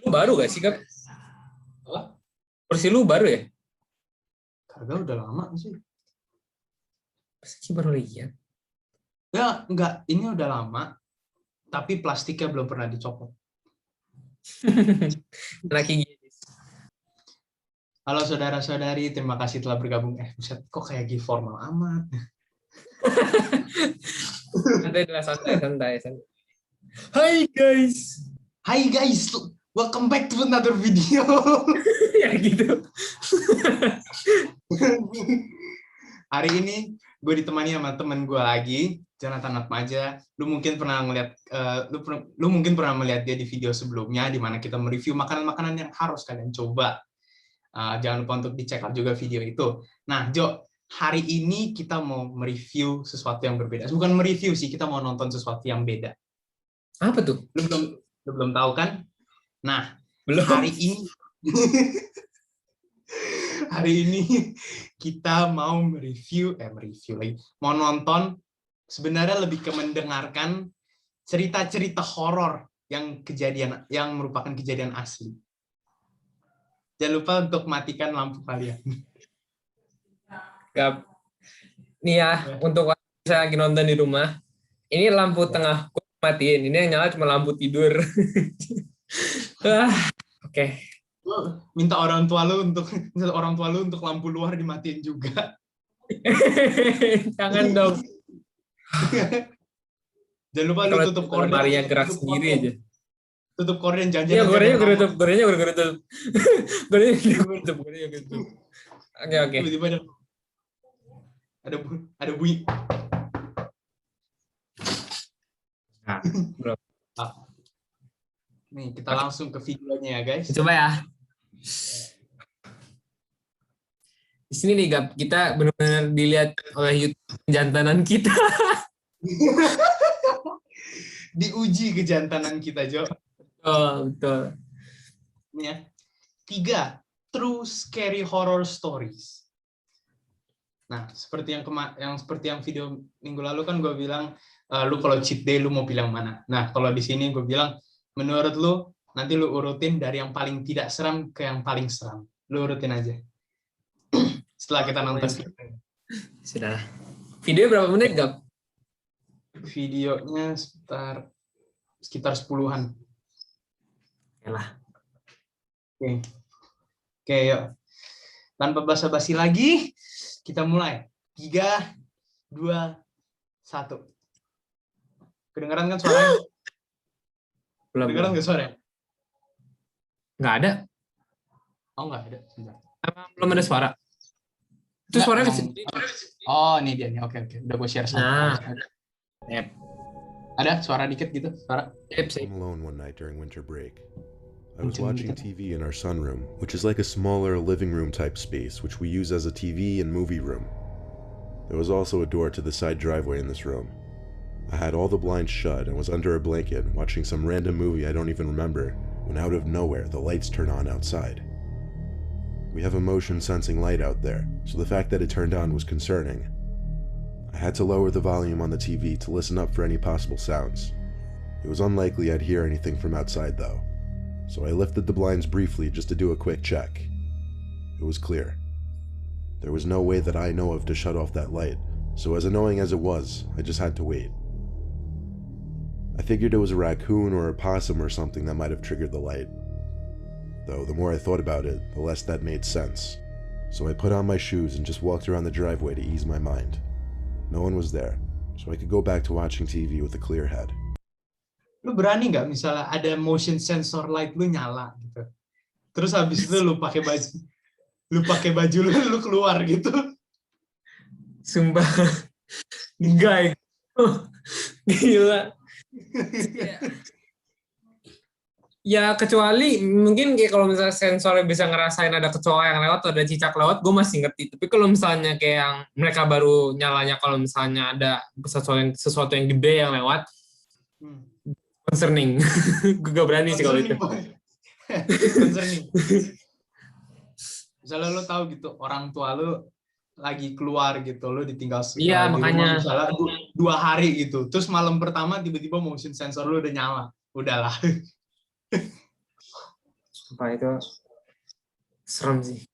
Lu baru gak sih, Kak? Apa? Kursi lu baru ya? Kagak, udah lama sih. Pasti baru lihat. Ya, enggak, ini udah lama, tapi plastiknya belum pernah dicopot. Lagi gini. Halo saudara-saudari, terima kasih telah bergabung. Buset, kok kayak gini formal amat. Santai. Hai guys. Hai guys, welcome back to another video. Ya gitu. Hari ini gue ditemani sama temen gue lagi, Jonathan Atmaja. Lu mungkin pernah melihat dia di video sebelumnya, di mana kita mereview makanan-makanan yang harus kalian coba. Jangan lupa untuk dicek juga video itu. Nah, Jo, hari ini kita mau mereview sesuatu yang berbeda. Bukan mereview sih, kita mau nonton sesuatu yang beda. Apa tuh? Lu belum tahu kan? Nah, belum. Hari ini kita mau mereview lagi. Mau nonton, sebenarnya lebih ke mendengarkan cerita-cerita horor yang merupakan kejadian asli. Jangan lupa untuk matikan lampu kalian. Gap. Nih ya, untuk saya lagi nonton di rumah, ini lampu tengah matiin. Ini yang nyala cuma lampu tidur. Oke. Minta orang tua lu untuk lampu luar dimatiin juga. Jangan dong. Jangan lupa lu tutup korden. Maria gerak sendiri aja. Tutup korden, jangan. Iya, gorengnya gue tutup. Oke. Tiba-tiba ada bunyi. Nah, bro. Nih, kita langsung ke videonya ya, guys. Coba ya. Di sini nih, Gap, kita benar-benar dilihat oleh YouTube kejantanan kita. Diuji kejantanan kita, Jo. Betul. Ini ya. 3 true scary horror stories. Nah, seperti yang video minggu lalu kan gue bilang, lu kalau cheat day lu mau bilang mana? Nah, kalau di sini gue bilang, menurut lu nanti lu urutin dari yang paling tidak seram ke yang paling seram. Lu urutin aja. Setelah kita nonton. Sudah. Video berapa menit, Gap? Videonya sekitar 10-an. Yalah. Oke, yuk. Tanpa basa-basi lagi, kita mulai. 3, 2, 1. Kedengeran kan suaranya? Kedengeran nggak suaranya? Nggak ada. Oh, nggak ada. Belum ada suara. Itu suaranya kecil. Oh, ini dia nih. Oke. Udah gue share sama. Yep. Ada suara dikit gitu? Suara? I'm alone one night during winter break. I was watching TV in our sunroom, which is like a smaller living room type space, which we use as a TV and movie room. There was also a door to the side driveway in this room. I had all the blinds shut and was under a blanket watching some random movie I don't even remember, when out of nowhere the lights turn on outside. We have a motion sensing light out there, so the fact that it turned on was concerning. I had to lower the volume on the TV to listen up for any possible sounds. It was unlikely I'd hear anything from outside though, so I lifted the blinds briefly just to do a quick check. It was clear. There was no way that I know of to shut off that light, so as annoying as it was, I just had to wait. I figured it was a raccoon or a possum or something that might have triggered the light. Though the more I thought about it, the less that made sense. So I put on my shoes and just walked around the driveway to ease my mind. No one was there, so I could go back to watching TV with a clear head. Lu berani nggak misalnya ada motion sensor light lu nyala gitu, terus habis itu lu pakai baju lu keluar gitu? Sumpah. Enggak. Gila. Ya kecuali mungkin kayak kalau misalnya sensornya bisa ngerasain ada kecoa yang lewat atau ada cicak lewat, gue masih ngerti. Tapi kalau misalnya kayak yang mereka baru nyalanya kalau misalnya ada sesuatu yang gede yang lewat, concerning. Gue gak berani sih kalau itu. Concerning. Misalnya lu tahu gitu orang tua lu lagi keluar gitu, lu ditinggal di makanya. rumah misalnya 2 hari gitu, terus malam pertama tiba-tiba motion sensor lu udah nyala, udahlah. Apa itu serem sih.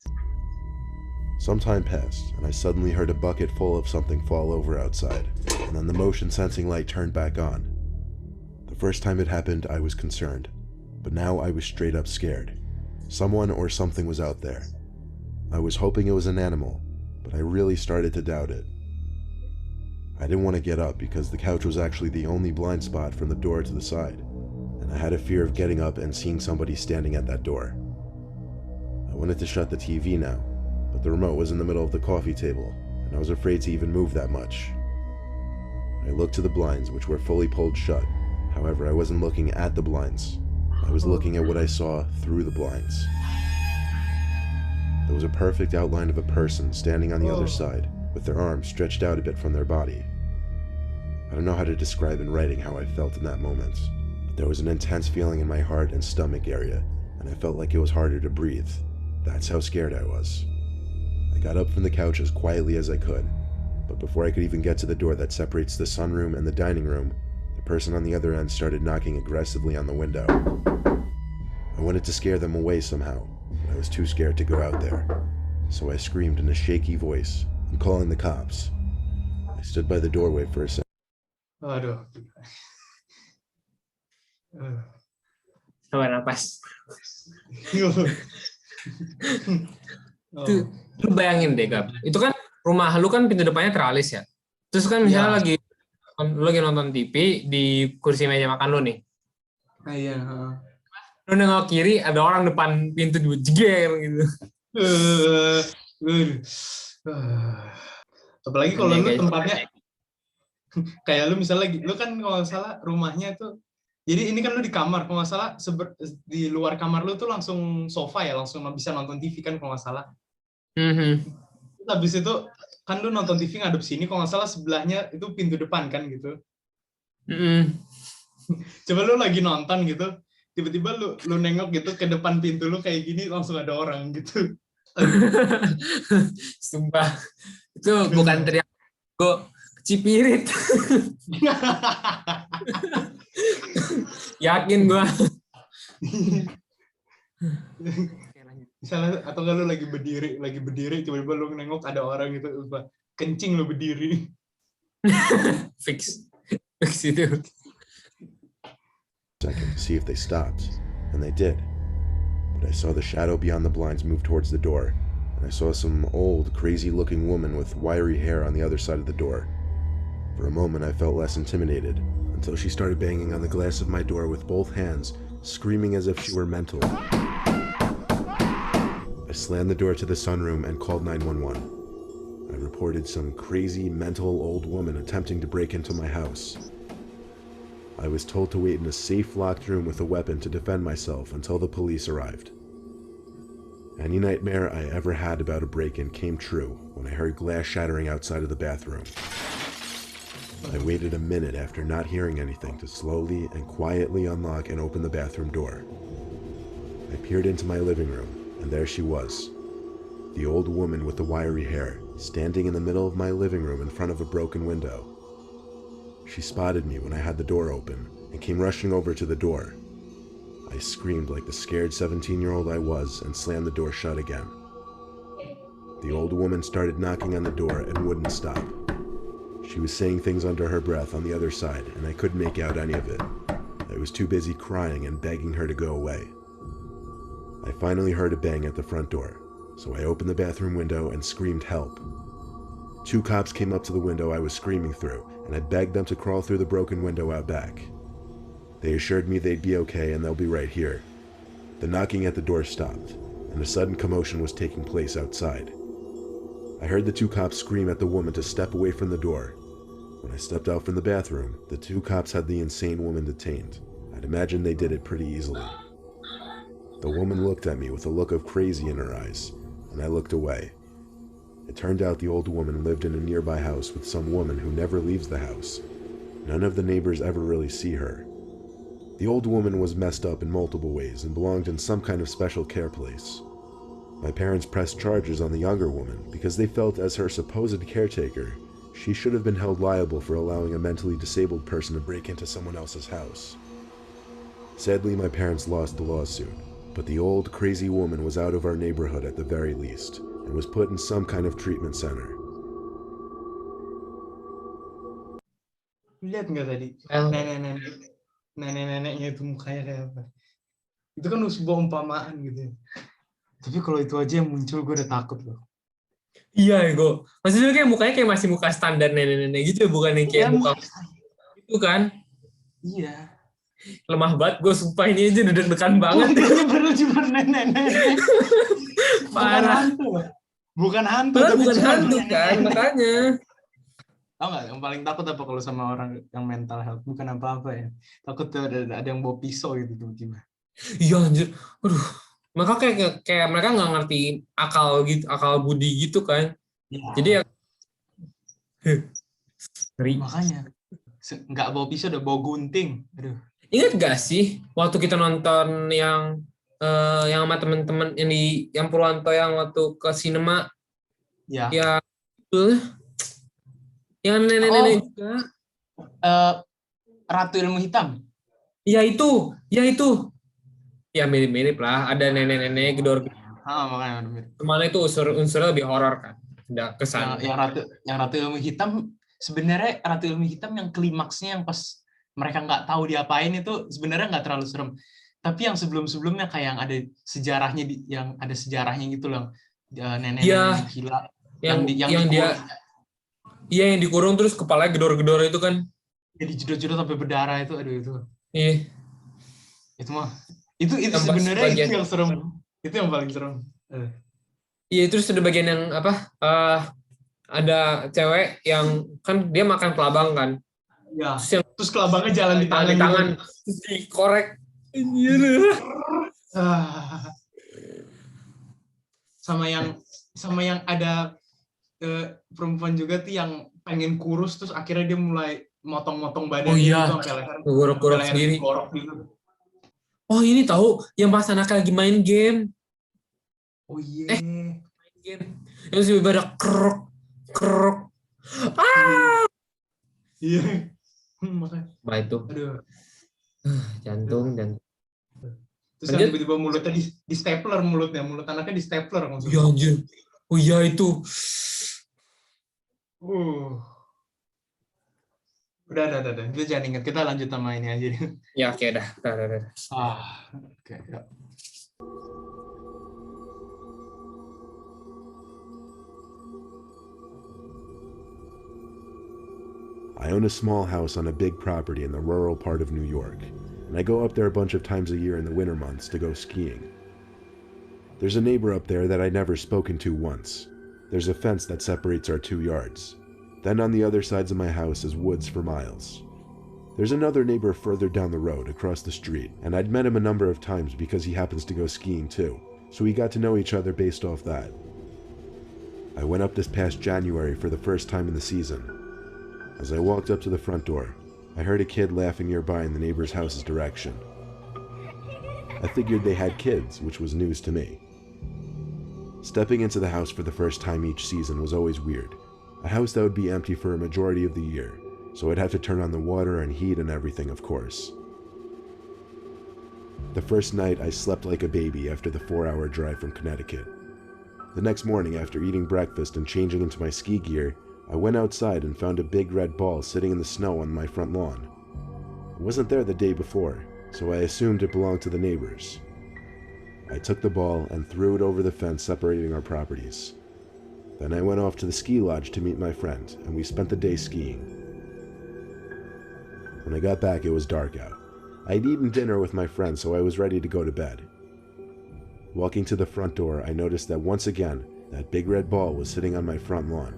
Some time passed, and I suddenly heard a bucket full of something fall over outside, and then the motion sensing light turned back on. The first time it happened, I was concerned, but now I was straight up scared. Someone or something was out there. I was hoping it was an animal, but I really started to doubt it. I didn't want to get up because the couch was actually the only blind spot from the door to the side, and I had a fear of getting up and seeing somebody standing at that door. I wanted to shut the TV now, but the remote was in the middle of the coffee table, and I was afraid to even move that much. I looked to the blinds, which were fully pulled shut. However, I wasn't looking at the blinds. I was looking at what I saw through the blinds. There was a perfect outline of a person standing on the other side, with their arms stretched out a bit from their body. I don't know how to describe in writing how I felt in that moment, but there was an intense feeling in my heart and stomach area, and I felt like it was harder to breathe. That's how scared I was. I got up from the couch as quietly as I could, but before I could even get to the door that separates the sunroom and the dining room, the person on the other end started knocking aggressively on the window. I wanted to scare them away somehow, but I was too scared to go out there, so I screamed in a shaky voice, "I'm calling the cops." I stood by the doorway for a second. Aduh. Coba napas. Oh. Itu, lu bayangin deh, Gab. Itu kan rumah lu kan pintu depannya teralis ya. Terus kan misalnya lu lagi nonton TV di kursi meja makan lu nih. Iya. Lu nengok kiri ada orang depan pintu jeger gitu. Apalagi kalau lu tempatnya kayak lu misalnya lu kan kalau nggak salah rumahnya tuh, jadi ini kan lu di kamar kalau nggak salah, di luar kamar lu tuh langsung sofa ya, langsung bisa nonton TV kan kalau nggak salah. Habis itu kan lu nonton TV ngadep sini, kalau nggak salah sebelahnya itu pintu depan kan gitu. Coba lu lagi nonton gitu, tiba-tiba lu nengok gitu ke depan pintu lu kayak gini, langsung ada orang gitu. Sumpah, itu bukan teriak, gue cipirit. Yakin gue. Misalnya atau kalau lu lagi berdiri tiba-tiba lu nengok ada orang gitu, kencing lu berdiri. Fix itu. Second to see if they stopped, and they did. But I saw the shadow beyond the blinds move towards the door, and I saw some old, crazy-looking woman with wiry hair on the other side of the door. For a moment, I felt less intimidated, until she started banging on the glass of my door with both hands, screaming as if she were mental. I slammed the door to the sunroom and called 911. I reported some crazy, mental old woman attempting to break into my house. I was told to wait in a safe, locked room with a weapon to defend myself until the police arrived. Any nightmare I ever had about a break-in came true when I heard glass shattering outside of the bathroom. I waited a minute after not hearing anything to slowly and quietly unlock and open the bathroom door. I peered into my living room, and there she was, the old woman with the wiry hair, standing in the middle of my living room in front of a broken window. She spotted me when I had the door open and came rushing over to the door. I screamed like the scared 17-year-old I was and slammed the door shut again. The old woman started knocking on the door and wouldn't stop. She was saying things under her breath on the other side, and I couldn't make out any of it. I was too busy crying and begging her to go away. I finally heard a bang at the front door, so I opened the bathroom window and screamed help. 2 cops came up to the window I was screaming through, and I begged them to crawl through the broken window out back. They assured me they'd be okay and they'll be right here. The knocking at the door stopped, and a sudden commotion was taking place outside. I heard the 2 cops scream at the woman to step away from the door. When I stepped out from the bathroom, the 2 cops had the insane woman detained. I'd imagine they did it pretty easily. The woman looked at me with a look of crazy in her eyes, and I looked away. It turned out the old woman lived in a nearby house with some woman who never leaves the house. None of the neighbors ever really see her. The old woman was messed up in multiple ways and belonged in some kind of special care place. My parents pressed charges on the younger woman because they felt as her supposed caretaker, she should have been held liable for allowing a mentally disabled person to break into someone else's house. Sadly, my parents lost the lawsuit, but the old crazy woman was out of our neighborhood at the very least, and was put in some kind of treatment center. Lihat nggak tadi? Nenek-neneknya itu mukanya kayak apa? Itu kan sebuah umpamaan gitu. Tapi kalau itu aja yang muncul, gue udah takut loh. Iya, Ego. Maksudnya kayak mukanya kayak masih muka standar nenek-nenek gitu, bukan yang kayak muka itu kan. Iya. Lemah banget, gue sumpah ini aja deg-degan banget. Bener cuma nenek-nenek. Parah. Bukan hantu. Padahal Tapi bukan cuma hantu kan, makanya. Tau nggak, yang paling takut apa kalau sama orang yang mental health? Bukan apa-apa ya. Takut ada yang bawa pisau gitu tiba-tiba. Iya anjir. Aduh. Maka kayak mereka nggak ngerti akal gitu, akal budi gitu kan. Ya. Jadi ya ngeri. Makanya nggak bawa pisau, udah bawa gunting. Aduh. Ingat gak sih waktu kita nonton yang sama temen-temen yang Purwanto yang waktu ke sinema? Ya. Yang nenek-nenek juga. Ratu Ilmu Hitam. Ya itu. Ya mirip-mirip lah, ada nenek-nenek gedor-gedor. Makanya mirip. Kemana itu unsurnya lebih horor kan? Udah kesan. Yang Ratu Ilmu Hitam, sebenarnya Ratu Ilmu Hitam yang klimaksnya yang pas mereka nggak tahu diapain itu sebenarnya nggak terlalu serem. Tapi yang sebelum-sebelumnya kayak yang ada sejarahnya gitu loh. Nenek-nenek gila. Yang dikurung terus kepalanya gedor-gedor itu kan. Jadi jedot-jedot sampai berdarah itu, aduh itu. Iya. Itu mah. Itu sebenarnya itu yang serem. Itu yang paling serem. Iya, terus ada bagian yang apa? Ada cewek yang kan dia makan kelabang kan. Ya. Terus kelabangnya jalan di tangan. Terus dikorek. Iya. Sama yang ada perempuan juga tuh yang pengen kurus terus akhirnya dia mulai motong-motong badannya itu sampai leher. Gorok-gorok sendiri. Gitu. Oh, ini tahu yang pas anaknya lagi main game. Oh iya. Main game. Yang si pada krok. Iya. Makanya. Bah itu. Aduh. Jantung. Terus yang tiba-tiba mulutnya di stapler mulut anaknya di stapler maksudnya. Iya anjir. Oh iya itu. Udah. Itu jangan ingat, kita lanjut sama ini aja. Ya oke dah. Oke. Ya. I own a small house on a big property in the rural part of New York, and I go up there a bunch of times a year in the winter months to go skiing. There's a neighbor up there that I'd never spoken to once. There's a fence that separates our 2 yards. Then on the other sides of my house is woods for miles. There's another neighbor further down the road across the street, and I'd met him a number of times because he happens to go skiing too, so we got to know each other based off that. I went up this past January for the first time in the season. As I walked up to the front door, I heard a kid laughing nearby in the neighbor's house's direction. I figured they had kids, which was news to me. Stepping into the house for the first time each season was always weird. A house that would be empty for a majority of the year, so I'd have to turn on the water and heat and everything, of course. The first night, I slept like a baby after the 4-hour drive from Connecticut. The next morning, after eating breakfast and changing into my ski gear, I went outside and found a big red ball sitting in the snow on my front lawn. It wasn't there the day before, so I assumed it belonged to the neighbors. I took the ball and threw it over the fence separating our properties. Then I went off to the ski lodge to meet my friend, and we spent the day skiing. When I got back, it was dark out. I'd eaten dinner with my friend, so I was ready to go to bed. Walking to the front door, I noticed that once again, that big red ball was sitting on my front lawn.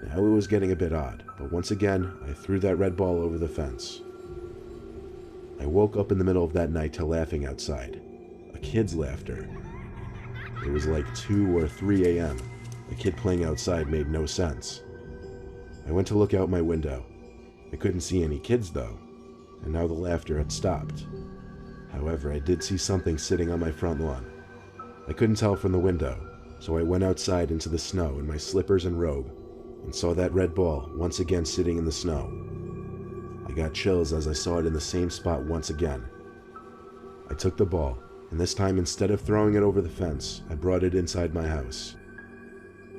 Now it was getting a bit odd, but once again, I threw that red ball over the fence. I woke up in the middle of that night to laughing outside. A kid's laughter. It was like 2 or 3 a.m. A kid playing outside made no sense. I went to look out my window. I couldn't see any kids though, and now the laughter had stopped. However, I did see something sitting on my front lawn. I couldn't tell from the window, so I went outside into the snow in my slippers and robe, and saw that red ball once again sitting in the snow. I got chills as I saw it in the same spot once again. I took the ball and this time instead of throwing it over the fence, I brought it inside my house.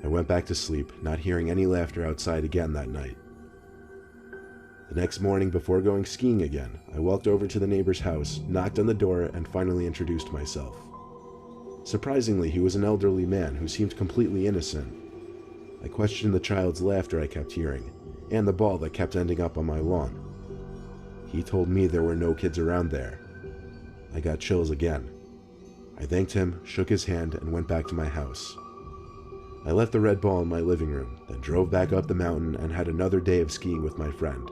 I went back to sleep, not hearing any laughter outside again that night. The next morning, before going skiing again, I walked over to the neighbor's house, knocked on the door, and finally introduced myself. Surprisingly, he was an elderly man who seemed completely innocent. I questioned the child's laughter I kept hearing, and the ball that kept ending up on my lawn. He told me there were no kids around there. I got chills again. I thanked him, shook his hand, and went back to my house. I left the red ball in my living room, then drove back up the mountain and had another day of skiing with my friend.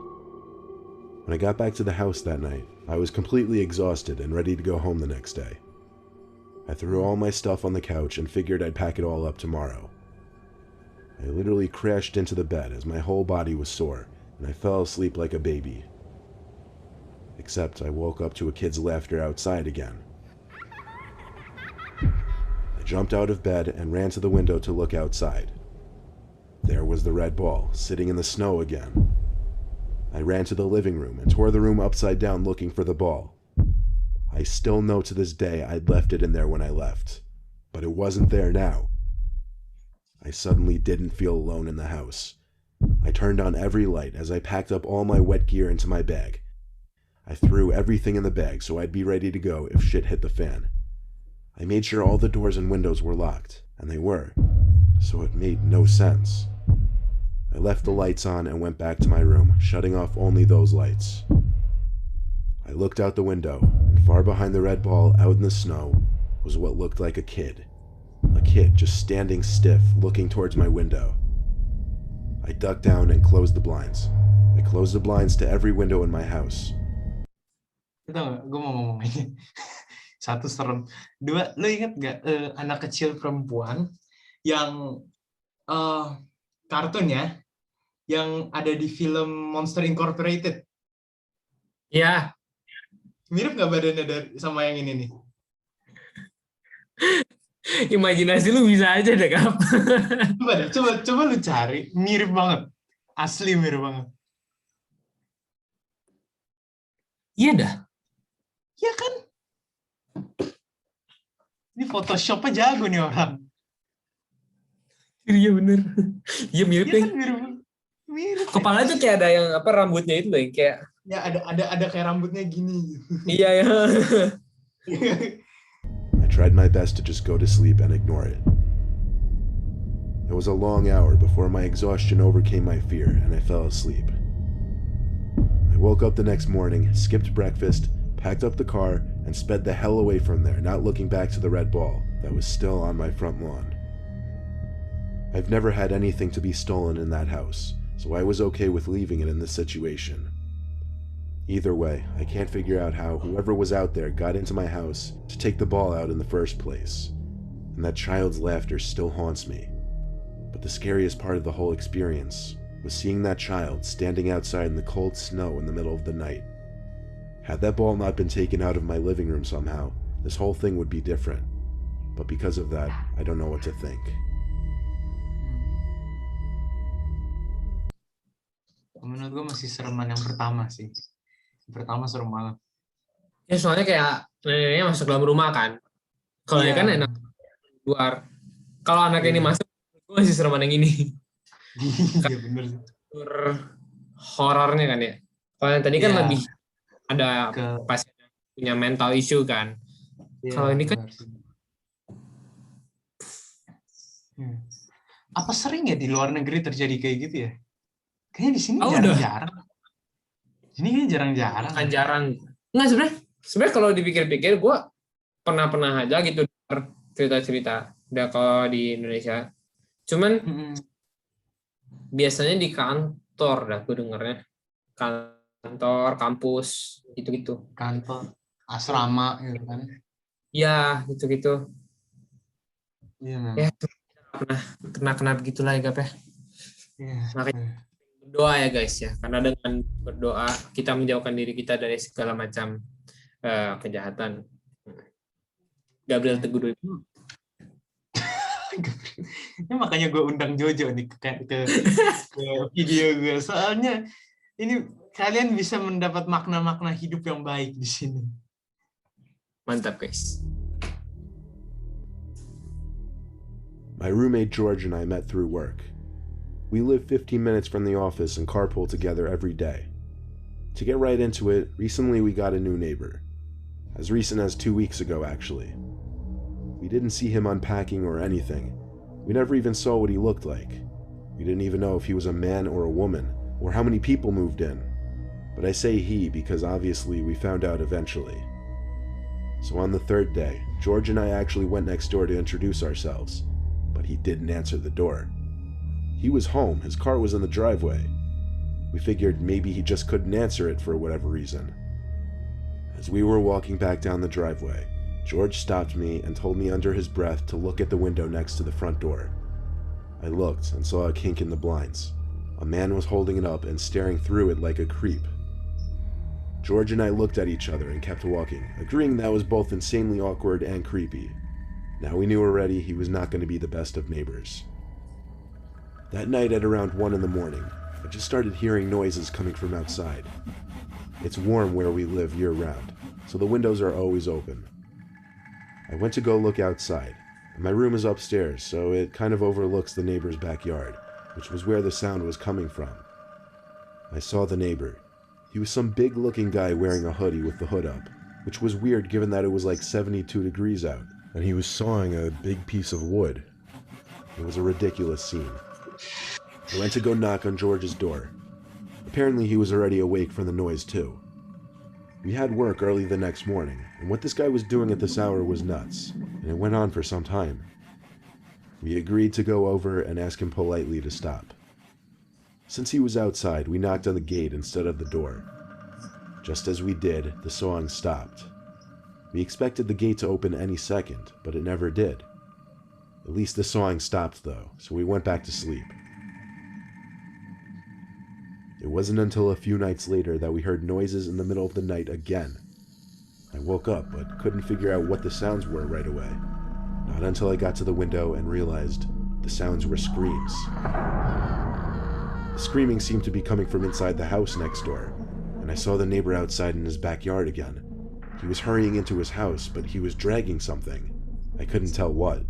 When I got back to the house that night, I was completely exhausted and ready to go home the next day. I threw all my stuff on the couch and figured I'd pack it all up tomorrow. I literally crashed into the bed as my whole body was sore, and I fell asleep like a baby. Except I woke up to a kid's laughter outside again. I jumped out of bed and ran to the window to look outside. There was the red ball, sitting in the snow again. I ran to the living room and tore the room upside down looking for the ball. I still know to this day I'd left it in there when I left, but it wasn't there now. I suddenly didn't feel alone in the house. I turned on every light as I packed up all my wet gear into my bag. I threw everything in the bag so I'd be ready to go if shit hit the fan. I made sure all the doors and windows were locked, and they were, so it made no sense. I left the lights on and went back to my room, shutting off only those lights. I looked out the window, and far behind the red ball, out in the snow, was what looked like a kid. A kid just standing stiff, looking towards my window. I ducked down and closed the blinds. I closed the blinds to every window in my house. Tahu nggak, gue mau ngomong aja. Satu serem. Dua, lo inget nggak anak kecil perempuan yang kartunnya yang ada di film Monster Incorporated? Ya, Mirip nggak badannya sama yang ini nih? imajinasi lu bisa aja deh, Kap. Coba deh, coba lu cari. Mirip banget. Asli mirip banget. Iya dah. Iya kan? Ini Photoshop-nya jago nih orang. Iya bener. Iya mirip Iya deh. kan mirip. Mirip. Kepala tuh kayak ada yang apa rambutnya itu loh, yang kayak Ya ada kayak rambutnya gini. iya ya. I tried my best to just go to sleep and ignore it. It was a long hour before my exhaustion overcame my fear and I fell asleep. I woke up the next morning, skipped breakfast, packed up the car, and sped the hell away from there, not looking back to the red ball that was still on my front lawn. I've never had anything to be stolen in that house, so I was okay with leaving it in this situation. Either way, I can't figure out how whoever was out there got into my house to take the ball out in the first place, and that child's laughter still haunts me. But the scariest part of the whole experience was seeing that child standing outside in the cold snow in the middle of the night. Had that ball not been taken out of my living room somehow, this whole thing would be different. But because of that, I don't know what to think. Menurut gue masih sereman yang pertama sih. Yang pertama serem banget. Ya soalnya kayak neneknya masuk dalam rumah kan. Kalau ini kan enak luar. Kalau anak ini masuk, gue masih sereman yang ini. Iya bener. Horornya kan ya. Kalau yang tadi kan lebih ada Ke- pasien yang punya mental issue kan. Kalau ini kan apa sering ya di luar negeri terjadi kayak gitu ya? Kayaknya di sini Oh, jarang-jarang. Ini kayaknya jarang-jarang. kan jarang. Nggak sebenarnya kalau dipikir-pikir gue pernah aja gitu cerita-cerita udah kalau di Indonesia. Cuman biasanya di kantor dah gue dengernya. Kantor, kampus, gitu-gitu. Kantor, asrama gitu kan. Ya, gitu-gitu. Iya, memang. Ya, kena begitulah ya, Gap ya. Iya. Makanya berdoa ya guys ya, karena dengan berdoa kita menjauhkan diri kita dari segala macam kejahatan. Gabriel Teguh itu. Ini makanya gue undang Jojo nih ke video gue. Soalnya ini kalian bisa mendapat makna-makna hidup yang baik di sini. Mantap guys. My roommate George and I met through work. We live 15 minutes from the office and carpool together every day. To get right into it, recently we got a new neighbor. As recent as 2 weeks ago, actually. We didn't see him unpacking or anything. We never even saw what he looked like. We didn't even know if he was a man or a woman, or how many people moved in. But I say he because obviously we found out eventually. So on the third day, George and I actually went next door to introduce ourselves, but he didn't answer the door. He was home, his car was in the driveway. We figured maybe he just couldn't answer it for whatever reason. As we were walking back down the driveway, George stopped me and told me under his breath to look at the window next to the front door. I looked and saw a kink in the blinds. A man was holding it up and staring through it like a creep. George and I looked at each other and kept walking, agreeing that was both insanely awkward and creepy. Now we knew already he was not going to be the best of neighbors. That night at around 1 in the morning, I just started hearing noises coming from outside. It's warm where we live year-round, so the windows are always open. I went to go look outside, and my room is upstairs, so it kind of overlooks the neighbor's backyard, which was where the sound was coming from. I saw the neighbor. He was some big-looking guy wearing a hoodie with the hood up, which was weird given that it was like 72 degrees out, and he was sawing a big piece of wood. It was a ridiculous scene. I went to go knock on George's door. Apparently he was already awake from the noise too. We had work early the next morning, and what this guy was doing at this hour was nuts, and it went on for some time. We agreed to go over and ask him politely to stop. Since he was outside, we knocked on the gate instead of the door. Just as we did, the sawing stopped. We expected the gate to open any second, but it never did. At least the sawing stopped though, so we went back to sleep. It wasn't until a few nights later that we heard noises in the middle of the night again. I woke up, but couldn't figure out what the sounds were right away. Not until I got to the window and realized the sounds were screams. The screaming seemed to be coming from inside the house next door, and I saw the neighbor outside in his backyard again. He was hurrying into his house, but he was dragging something. I couldn't tell what.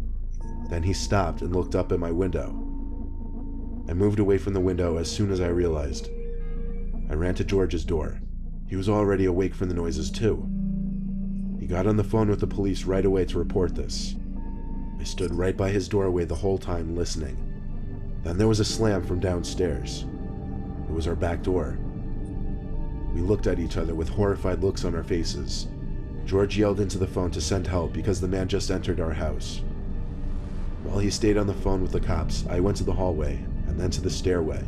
Then he stopped and looked up at my window. I moved away from the window as soon as I realized. I ran to George's door. He was already awake from the noises too. He got on the phone with the police right away to report this. I stood right by his doorway the whole time listening. Then there was a slam from downstairs. It was our back door. We looked at each other with horrified looks on our faces. George yelled into the phone to send help because the man just entered our house. While he stayed on the phone with the cops, I went to the hallway and then to the stairway.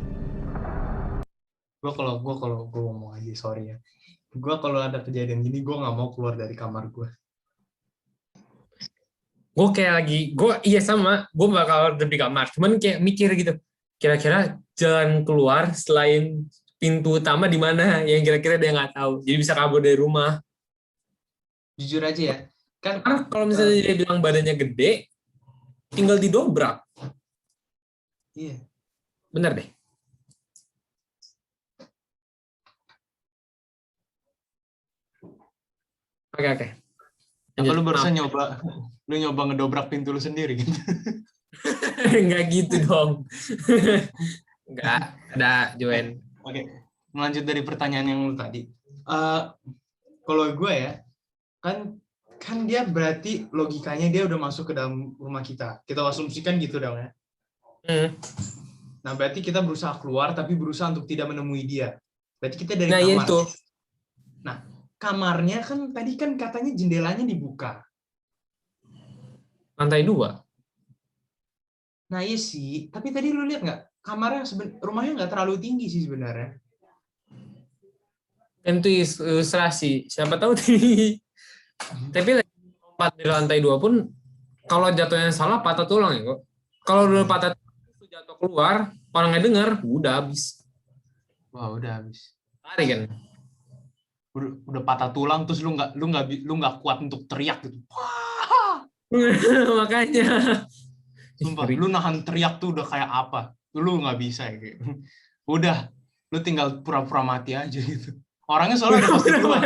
Gue ngomong aja, sorry ya. Gue kalau ada kejadian gini, gue nggak mau keluar dari kamar gue. Gue kayak iya sama, gue bakal di kamar. Cuman kayak mikir gitu, kira-kira jalan keluar selain pintu utama di mana yang kira-kira dia nggak tahu. Jadi bisa kabur dari rumah. Jujur aja ya, kan kalau misalnya dia bilang badannya gede, tinggal didobrak. Iya. Bener deh. Oke. Apa lu barusan nyoba ngedobrak pintu lu sendiri gitu? Enggak gitu dong. Enggak, ada Joen. Oke, melanjut dari pertanyaan yang lu tadi. Kalau gue ya, kan dia berarti logikanya dia udah masuk ke dalam rumah kita. Kita asumsikan gitu dong ya. Nah, berarti kita berusaha keluar tapi berusaha untuk tidak menemui dia. Berarti kita dari kamar. Itu. Nah, kamarnya kan tadi kan katanya jendelanya dibuka. Lantai 2. Nah iya sih, tapi tadi lu lihat nggak kamarnya rumahnya nggak terlalu tinggi sih sebenarnya. Itu ilustrasi, siapa tahu tinggi. Tapi lompat di lantai 2 pun kalau jatuhnya salah patah tulang ya kok. Kalau udah patah tulang jatuh keluar, orang nggak dengar, udah habis. Wah udah habis. Lari kan. Udah patah tulang terus lu nggak kuat untuk teriak gitu. Makanya. Sumpah, lu nahan teriak tuh udah kayak apa? Lu nggak bisa ya kayak. Udah, lu tinggal pura-pura mati aja gitu. Orangnya soalnya udah pasti keluar.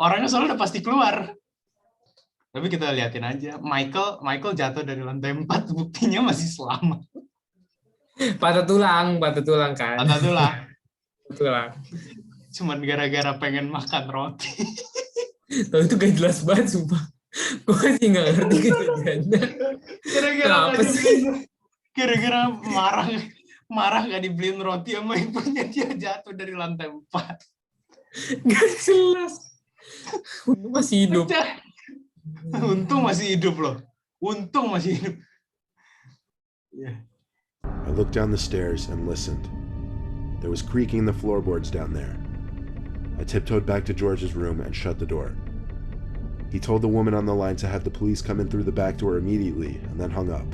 Orangnya soalnya udah pasti keluar. Tapi kita liatin aja. Michael jatuh dari lantai 4, buktinya masih selamat. Patah tulang kan. Patah tulang. Tulang. Cuman gara-gara pengen makan roti. Tapi itu gak jelas banget, sumpah. Gue masih nggak ngerti kejadiannya. Gara-gara marah gak dibeliin roti sama ibunya, dia jatuh dari lantai 4. Gak jelas. Untung masih hidup. Untung masih hidup loh. Untung masih hidup. Yeah. I looked down the stairs and listened. There was creaking in the floorboards down there. I tiptoed back to George's room and shut the door. He told the woman on the line to have the police come in through the back door immediately and then hung up.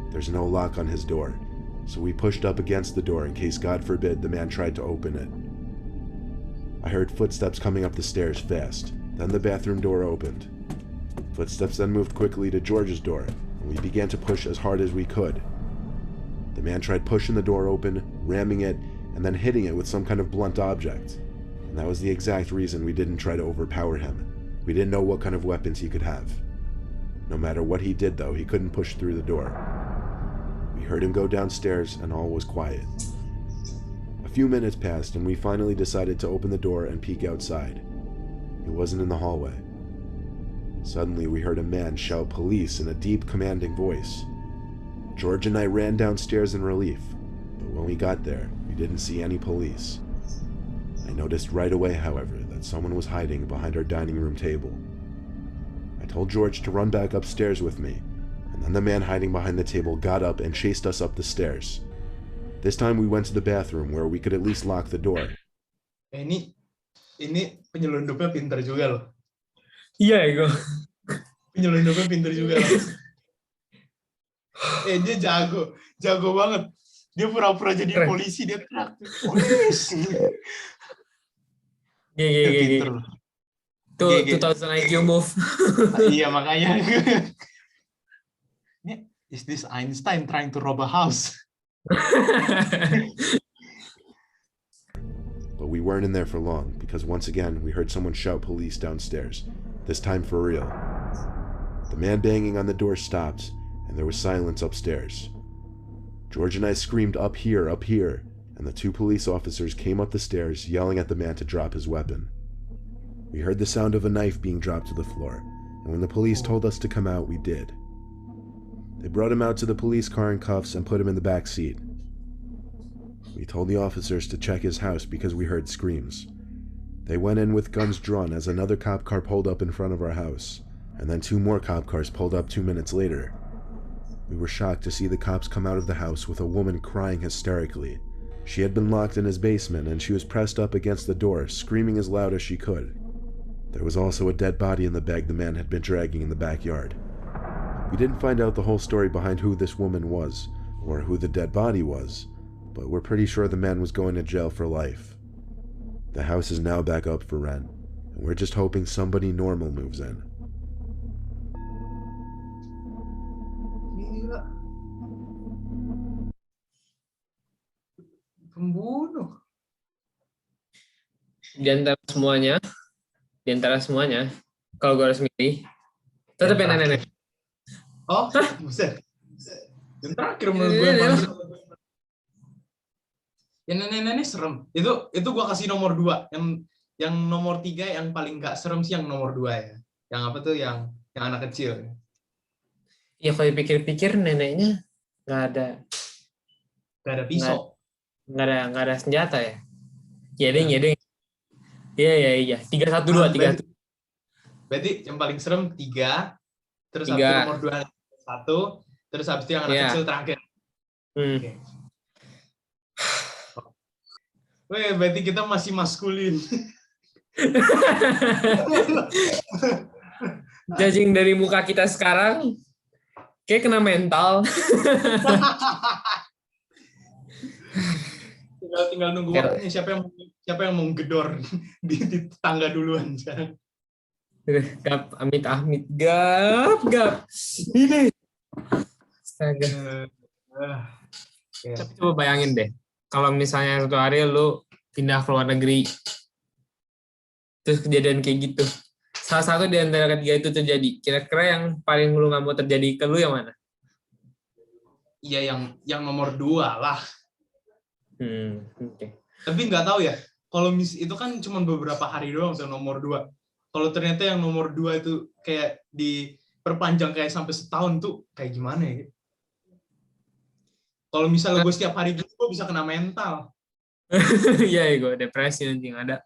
There's no lock on his door, so we pushed up against the door in case, God forbid, the man tried to open it. I heard footsteps coming up the stairs fast. Then the bathroom door opened. Footsteps then moved quickly to George's door, and we began to push as hard as we could. The man tried pushing the door open, ramming it, and then hitting it with some kind of blunt object. And that was the exact reason we didn't try to overpower him. We didn't know what kind of weapons he could have. No matter what he did, though, he couldn't push through the door. We heard him go downstairs, and all was quiet. A few minutes passed, and we finally decided to open the door and peek outside. It wasn't in the hallway. Suddenly, we heard a man shout police in a deep, commanding voice. George and I ran downstairs in relief, but when we got there, we didn't see any police. I noticed right away, however, that someone was hiding behind our dining room table. I told George to run back upstairs with me, and then the man hiding behind the table got up and chased us up the stairs. This time we went to the bathroom where we could at least lock the door. Ini penyelundupnya pintar juga loh. Iya, Ego. Penyelundupnya pintar juga loh. Dia jago banget. Dia pura-pura jadi polisi, dia teriak, polis. Pintar loh. Tuh 2000 IQ move. Iya, makanya. Is this Einstein trying to rob a house? But we weren't in there for long, because once again we heard someone shout police downstairs, this time for real. The man banging on the door stopped, and there was silence upstairs. George and I screamed, up here, and the two police officers came up the stairs yelling at the man to drop his weapon. We heard the sound of a knife being dropped to the floor, and when the police told us to come out, we did. They brought him out to the police car in cuffs and put him in the back seat. We told the officers to check his house because we heard screams. They went in with guns drawn as another cop car pulled up in front of our house, and then two more cop cars pulled up 2 minutes later. We were shocked to see the cops come out of the house with a woman crying hysterically. She had been locked in his basement and she was pressed up against the door, screaming as loud as she could. There was also a dead body in the bag the man had been dragging in the backyard. We didn't find out the whole story behind who this woman was, or who the dead body was, but we're pretty sure the man was going to jail for life. The house is now back up for rent, and we're just hoping somebody normal moves in. Gila. Pembunuh. Di antara semuanya, kalau gue harus milih, tetap yang nenek. Oh, buset. Yang terakhir menurut gue yang nenek-nenek serem. Itu gue kasih nomor 2. Yang nomor 3 yang paling gak serem sih yang nomor 2 ya. Yang apa tuh yang anak kecil. Ya kalau dipikir-pikir neneknya nggak ada pisau. Nggak ada senjata ya. Iya. 3-1-2. Berarti yang paling serem 3. Terus 3. Habis itu nomor 2 1, terus habis itu yang anak kecil terakhir. Okay. Weh, berarti kita masih maskulin. Judging dari muka kita sekarang, kayak kena mental. tinggal nunggu waktunya siapa yang mau gedor di tangga duluan sekarang. Gap, amit gap. Ini. Astaga. Coba bayangin deh, kalau misalnya suatu hari lu pindah ke luar negeri, terus kejadian kayak gitu, salah satu di antara ketiga itu terjadi. Kira-kira yang paling lu nggak mau terjadi ke lu yang mana? Iya yang nomor 2 lah. Oke. Tapi nggak tahu ya. Kalau itu kan cuma beberapa hari doang tuh nomor 2. Kalau ternyata yang nomor 2 itu kayak diperpanjang kayak sampai setahun tuh kayak gimana ya? Kalau misalnya gue setiap hari gitu, gue bisa kena mental. Iya, gue depresi nanti ada.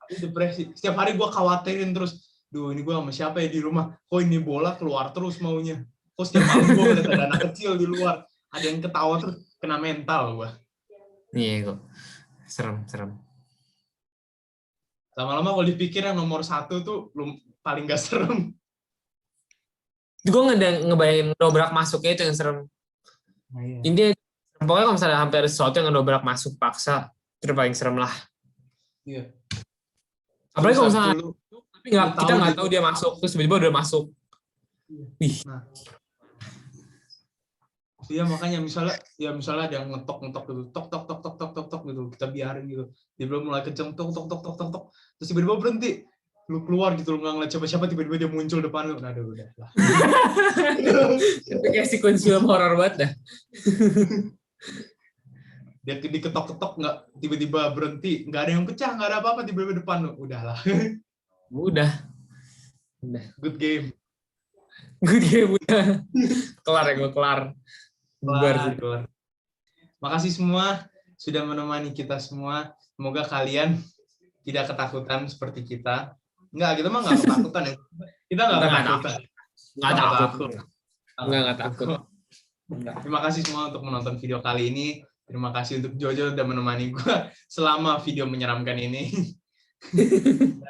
Depresi. Setiap hari gue khawatirin terus. Duh, ini gue sama siapa ya di rumah? Kok ini bola keluar terus maunya? Kok setiap malam gue ngeliat ada anak kecil di luar. Ada yang ketawa terus, kena mental gue. Iya, gue. Serem. Lama-lama kalau dipikir yang nomor 1 tuh paling gak serem. Gue ngebayangin ngedobrak masuknya itu yang serem. Nah, iya. Intinya, pokoknya kalau misalnya hampir sesuatu yang ngedobrak masuk paksa, itu paling serem lah. Iya. Apalagi kalau Terus misalnya dulu, kita nggak tahu dia masuk, terus tiba-tiba udah masuk. Wih. Nah, iya makanya misalnya ada yang ngetok gitu, tok gitu, kita biarin gitu. Dia belum mulai kenceng tok, terus tiba-tiba berhenti. Lu keluar gitu, lu nggak ngeliat siapa-siapa, tiba-tiba dia muncul depan lu. Nah, udah lah. Itu kayak sequence film horor banget dah. Dia diketok-ketok, nggak tiba-tiba berhenti, nggak ada yang pecah, nggak ada apa-apa, tiba-tiba depan lu. Udahlah. Udah. Good game. Good game udah. Kelar ya, gue kelar. Kelar. Makasih semua sudah menemani kita semua. Semoga kalian tidak ketakutan seperti kita. Enggak, kita mah nggak ketakutan ya. Kita nggak ketakutan. Nggak takut. Terima kasih semua untuk menonton video kali ini. Terima kasih untuk Jojo sudah menemani gue selama video menyeramkan ini.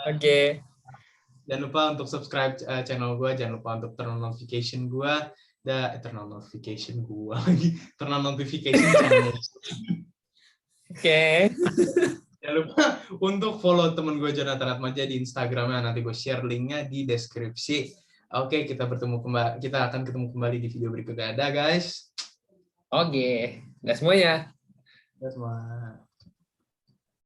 Oke. Jangan lupa untuk subscribe channel gue. Jangan lupa untuk turn on notification gue. Turn on notification channel. Oke. Jangan lupa untuk follow temen gue Jonathan Atmaja di Instagramnya. Nanti gue share linknya di deskripsi. Oke, kita akan ketemu kembali di video berikutnya. Dah guys. Oke. Udah semuanya. Udah semua.